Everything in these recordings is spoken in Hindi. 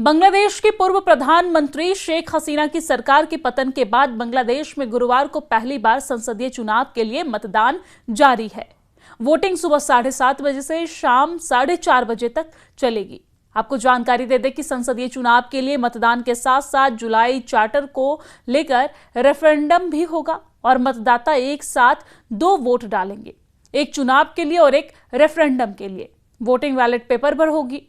बांग्लादेश की पूर्व प्रधानमंत्री शेख हसीना की सरकार के पतन के बाद बांग्लादेश में गुरुवार को पहली बार संसदीय चुनाव के लिए मतदान जारी है। वोटिंग सुबह 7:30 बजे से शाम 4:30 बजे तक चलेगी। आपको जानकारी दे दें कि संसदीय चुनाव के लिए मतदान के साथ साथ जुलाई चार्टर को लेकर रेफरेंडम भी होगा और मतदाता एक साथ 2 वोट डालेंगे, एक चुनाव के लिए और एक रेफरेंडम के लिए। वोटिंग बैलेट पेपर पर होगी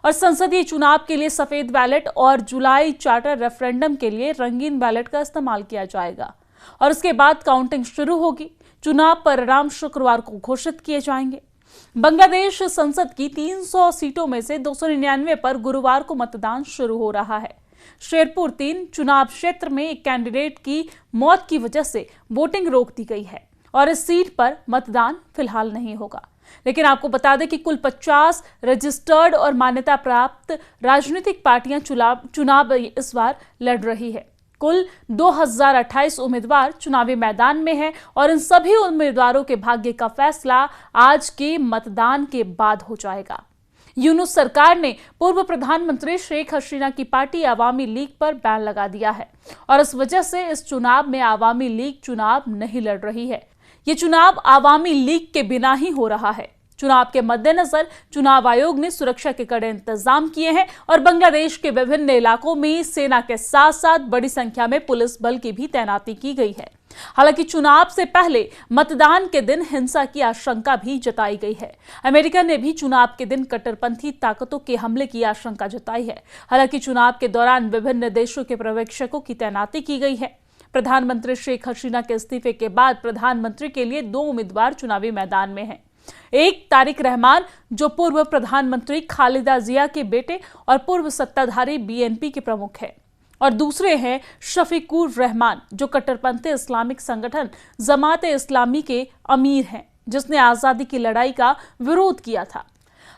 और संसदीय चुनाव के लिए सफेद बैलेट और जुलाई चार्टर रेफरेंडम के लिए रंगीन बैलेट का इस्तेमाल किया जाएगा और उसके बाद काउंटिंग शुरू होगी। चुनाव परिणाम शुक्रवार को घोषित किए जाएंगे। बांग्लादेश संसद की 300 सीटों में से 299 पर गुरुवार को मतदान शुरू हो रहा है। शेरपुर 3 चुनाव क्षेत्र में एक कैंडिडेट की मौत की वजह से वोटिंग रोक दी गई है और इस सीट पर मतदान फिलहाल नहीं होगा। लेकिन आपको बता दें कि कुल 50 रजिस्टर्ड और मान्यता प्राप्त राजनीतिक पार्टियां चुनाव इस बार लड़ रही है। कुल 2028 उम्मीदवार चुनावी मैदान में हैं और इन सभी उम्मीदवारों के भाग्य का फैसला आज के मतदान के बाद हो जाएगा। यूनुस सरकार ने पूर्व प्रधानमंत्री शेख हसीना की पार्टी आवामी लीग पर बैन लगा दिया है और इस वजह से इस चुनाव में आवामी लीग चुनाव नहीं लड़ रही है। ये चुनाव आवामी लीग के बिना ही हो रहा है। चुनाव के मद्देनजर चुनाव आयोग ने सुरक्षा के कड़े इंतजाम किए हैं और बांग्लादेश के विभिन्न इलाकों में सेना के साथ साथ बड़ी संख्या में पुलिस बल की भी तैनाती की गई है। हालांकि चुनाव से पहले मतदान के दिन हिंसा की आशंका भी जताई गई है। अमेरिका ने भी चुनाव के दिन कट्टरपंथी ताकतों के हमले की आशंका जताई है। हालांकि चुनाव के दौरान विभिन्न देशों के पर्यवेक्षकों की तैनाती की गई है। प्रधानमंत्री शेख हसीना के इस्तीफे के बाद प्रधानमंत्री के लिए 2 उम्मीदवार चुनावी मैदान में हैं। एक तारिक रहमान, जो पूर्व प्रधानमंत्री खालिदा जिया के बेटे और पूर्व सत्ताधारी बीएनपी के प्रमुख हैं, और दूसरे हैं शफीकुर रहमान, जो कट्टरपंथी इस्लामिक संगठन जमात इस्लामी के अमीर हैं, जिसने आजादी की लड़ाई का विरोध किया था।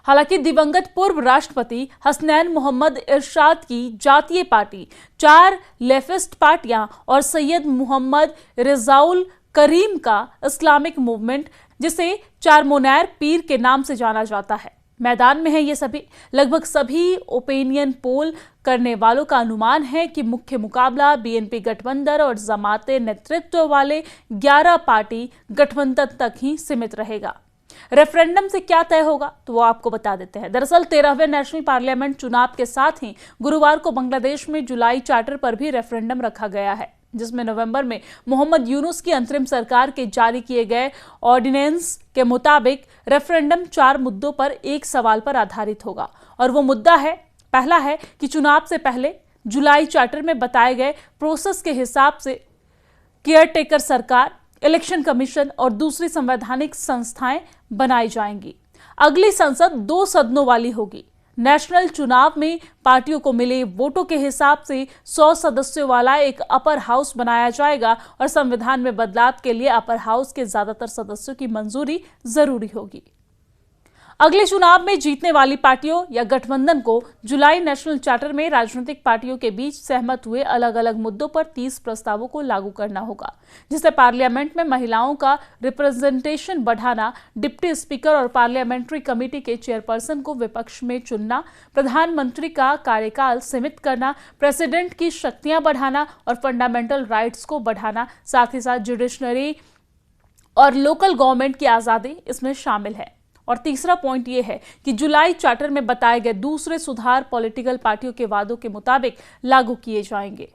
हालांकि दिवंगत पूर्व राष्ट्रपति हसनैन मोहम्मद इरशाद की जातीय पार्टी, 4 लेफ्टिस्ट पार्टियां और सैयद मोहम्मद रिजाउल करीम का इस्लामिक मूवमेंट, जिसे चारमोनैर पीर के नाम से जाना जाता है, मैदान में है। ये सभी लगभग सभी ओपिनियन पोल करने वालों का अनुमान है कि मुख्य मुकाबला बीएनपी गठबंधन और जमाते नेतृत्व वाले 11 पार्टी गठबंधन तक ही सीमित रहेगा। रेफरेंडम से क्या तय होगा तो वो आपको बता देते हैं। दरअसल 13वें नेशनल पार्लियामेंट चुनाव के साथ ही गुरुवार को बांग्लादेश में जुलाई चार्टर पर भी रेफरेंडम रखा गया है, जिसमें नवंबर में मोहम्मद यूनुस की अंतरिम सरकार के जारी किए गए ऑर्डिनेंस के मुताबिक रेफरेंडम 4 मुद्दों पर एक सवाल पर आधारित होगा और वो मुद्दा है, पहला है कि चुनाव से पहले जुलाई चार्टर में बताए गए प्रोसेस के हिसाब से केयरटेकर सरकार, इलेक्शन कमीशन और दूसरी संवैधानिक संस्थाएं बनाई जाएंगी। अगली संसद 2 सदनों वाली होगी। नेशनल चुनाव में पार्टियों को मिले वोटों के हिसाब से 100 सदस्यों वाला एक अपर हाउस बनाया जाएगा और संविधान में बदलाव के लिए अपर हाउस के ज्यादातर सदस्यों की मंजूरी जरूरी होगी। अगले चुनाव में जीतने वाली पार्टियों या गठबंधन को जुलाई नेशनल चार्टर में राजनीतिक पार्टियों के बीच सहमत हुए अलग अलग मुद्दों पर 30 प्रस्तावों को लागू करना होगा, जिससे पार्लियामेंट में महिलाओं का रिप्रेजेंटेशन बढ़ाना, डिप्टी स्पीकर और पार्लियामेंट्री कमेटी के चेयरपर्सन को विपक्ष में चुनना, प्रधानमंत्री का कार्यकाल सीमित करना, प्रेसिडेंट की शक्तियां बढ़ाना और फंडामेंटल राइट्स को बढ़ाना, साथ ही साथ जुडिशरी और लोकल गवर्नमेंट की आजादी इसमें शामिल है। और तीसरा पॉइंट यह है कि जुलाई चार्टर में बताए गए दूसरे सुधार पॉलिटिकल पार्टियों के वादों के मुताबिक लागू किए जाएंगे।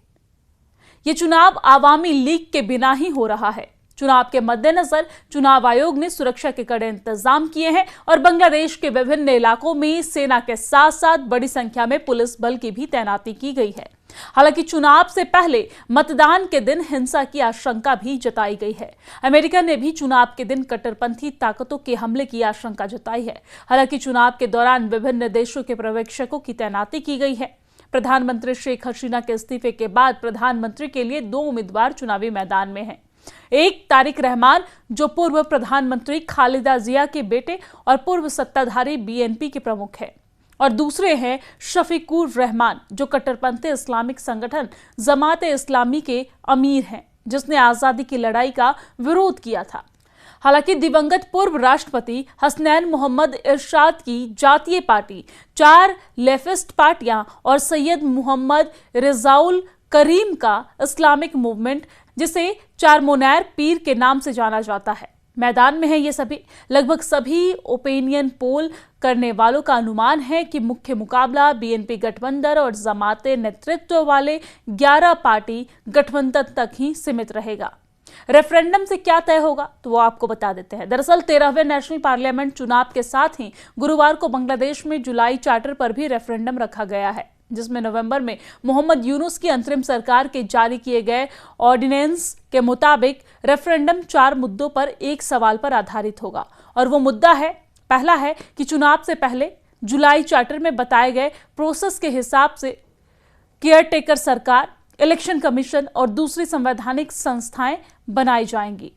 ये चुनाव आवामी लीग के बिना ही हो रहा है। चुनाव के मद्देनजर चुनाव आयोग ने सुरक्षा के कड़े इंतजाम किए हैं और बांग्लादेश के विभिन्न इलाकों में सेना के साथ साथ बड़ी संख्या में पुलिस बल की भी तैनाती की गई है। हालांकि चुनाव से पहले मतदान के दिन हिंसा की आशंका भी जताई गई है। अमेरिका ने भी चुनाव के दिन कट्टरपंथी ताकतों के हमले की आशंका जताई है। हालांकि चुनाव के दौरान विभिन्न देशों के पर्यवेक्षकों की तैनाती की गई है। प्रधानमंत्री शेख हसीना के इस्तीफे के बाद प्रधानमंत्री के लिए 2 उम्मीदवार चुनावी मैदान में हैं। एक तारिक रहमान, जो पूर्व प्रधानमंत्री खालिदा जिया के बेटे और पूर्व सत्ताधारी बीएनपी के प्रमुख हैं, और दूसरे हैं शफीकुर रहमान, जो कट्टरपंथी इस्लामिक संगठन जमात इस्लामी के अमीर हैं, जिसने आजादी की लड़ाई का विरोध किया था। हालांकि दिवंगत पूर्व राष्ट्रपति हसनैन मोहम्मद इरशाद की जातीय पार्टी, 4 लेफ्टिस्ट पार्टियां और सैयद मोहम्मद रिजाउल करीम का इस्लामिक मूवमेंट, जिसे चारमोनैर पीर के नाम से जाना जाता है, मैदान में है। ये सभी लगभग सभी ओपिनियन पोल करने वालों का अनुमान है कि मुख्य मुकाबला बीएनपी गठबंधन और जमाते नेतृत्व वाले 11 पार्टी गठबंधन तक ही सीमित रहेगा। रेफरेंडम से क्या तय होगा तो वो आपको बता देते हैं। दरअसल 13वें नेशनल पार्लियामेंट चुनाव के साथ ही गुरुवार को बांग्लादेश में जुलाई चार्टर पर भी रेफरेंडम रखा गया है, जिसमें नवंबर में मोहम्मद यूनुस की अंतरिम सरकार के जारी किए गए ऑर्डिनेंस के मुताबिक रेफरेंडम 4 मुद्दों पर एक सवाल पर आधारित होगा। और वो मुद्दा है, पहला है कि चुनाव से पहले जुलाई चार्टर में बताए गए प्रोसेस के हिसाब से केयरटेकर सरकार, इलेक्शन कमीशन और दूसरी संवैधानिक संस्थाएं बनाई जाएंगी।